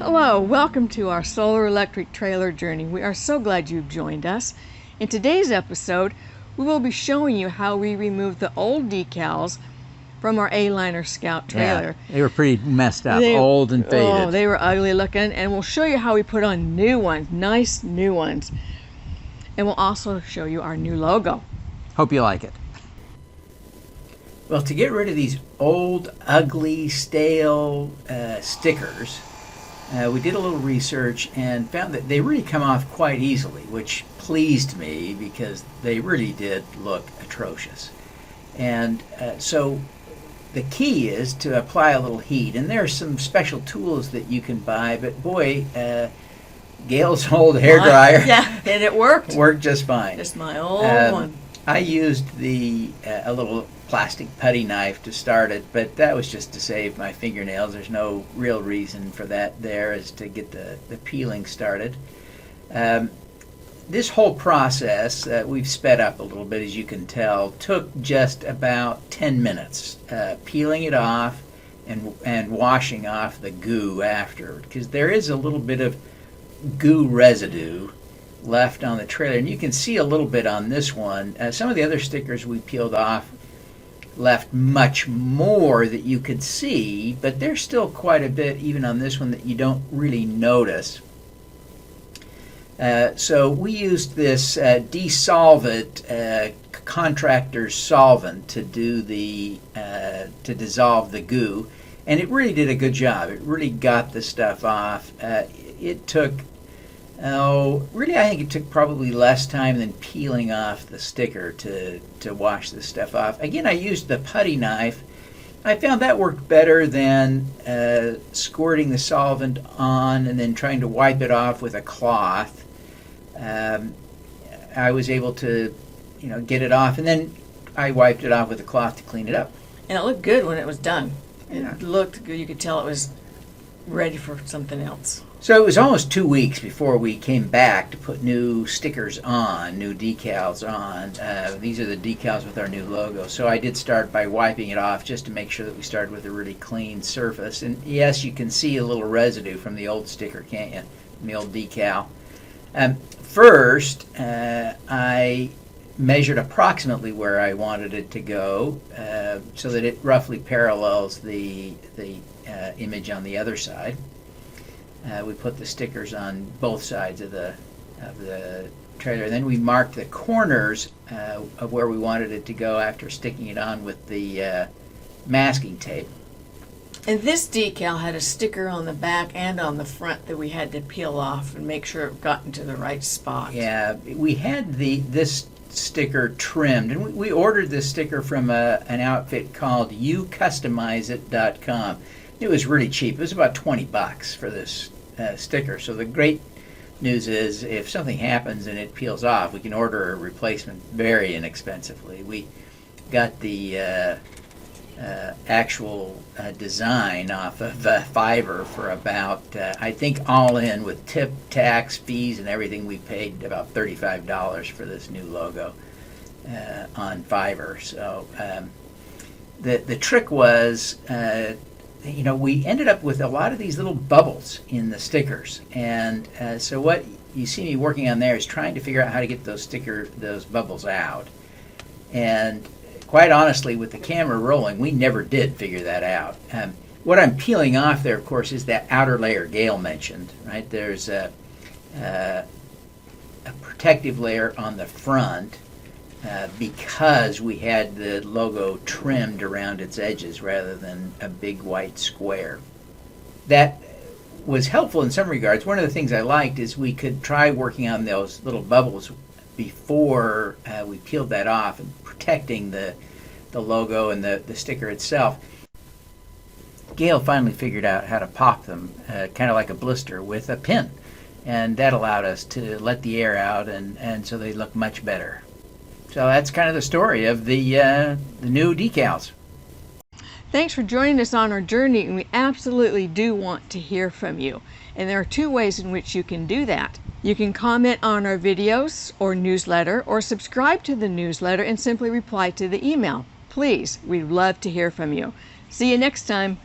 Hello, welcome to our solar electric trailer journey. We are so glad you've joined us. In today's episode, we will be showing you how we removed the old decals from our Aliner Scout trailer. Yeah, they were pretty messed up, old and faded. Oh, they were ugly looking, and we'll show you how we put on new ones, nice new ones. And we'll also show you our new logo. Hope you like it. Well, to get rid of these old, ugly, stale stickers, we did a little research and found that they really come off quite easily, which pleased me because they really did look atrocious. And so the key is to apply a little heat, and there are some special tools that you can buy, but boy, Gail's old hairdryer and it worked. Worked just fine. Just my old one. I used a little plastic putty knife to start it, but that was just to save my fingernails. There's no real reason for that there, is to get the peeling started. This whole process, we've sped up a little bit, as you can tell, took just about 10 minutes, peeling it off and washing off the goo after, because there is a little bit of goo residue left on the trailer, and you can see a little bit on this one. Some of the other stickers we peeled off left much more that you could see, but there's still quite a bit even on this one that you don't really notice. So we used this De-Solv-It contractor's solvent to do to dissolve the goo, and it really did a good job. It really got the stuff off. It took really, I think it took probably less time than peeling off the sticker to wash this stuff off. Again, I used the putty knife. I found that worked better than squirting the solvent on and then trying to wipe it off with a cloth. I was able to, get it off, and then I wiped it off with a cloth to clean it up. And it looked good when it was done. Yeah. It looked good. You could tell it was ready for something else. So it was almost 2 weeks before we came back to put new stickers on, new decals on. These are the decals with our new logo. So I did start by wiping it off just to make sure that we started with a really clean surface. And yes, you can see a little residue from the old sticker, can't you? From the old decal. First, I measured approximately where I wanted it to go so that it roughly parallels the image on the other side. We put the stickers on both sides of the trailer. Then we marked the corners of where we wanted it to go after sticking it on with the masking tape. And this decal had a sticker on the back and on the front that we had to peel off and make sure it got into the right spot. Yeah, we had this sticker trimmed, and we ordered this sticker from an outfit called youcustomizeit.com. It was really cheap. It was about $20 for this sticker. So the great news is, if something happens and it peels off, we can order a replacement very inexpensively. We got the actual design off of Fiverr for about, I think all in with tip, tax, fees, and everything, we paid about $35 for this new logo on Fiverr. So the trick was, we ended up with a lot of these little bubbles in the stickers, and so what you see me working on there is trying to figure out how to get those bubbles out. And quite honestly, with the camera rolling, we never did figure that out. What I'm peeling off there, of course, is that outer layer Gail mentioned. Right, there's a protective layer on the front. Because we had the logo trimmed around its edges rather than a big white square. That was helpful in some regards. One of the things I liked is we could try working on those little bubbles before we peeled that off and protecting the logo and the sticker itself. Gail finally figured out how to pop them, kind of like a blister, with a pin. And that allowed us to let the air out, and so they look much better. So that's kind of the story of the new decals. Thanks for joining us on our journey, and we absolutely do want to hear from you. And there are two ways in which you can do that. You can comment on our videos or newsletter, or subscribe to the newsletter and simply reply to the email. Please, we'd love to hear from you. See you next time.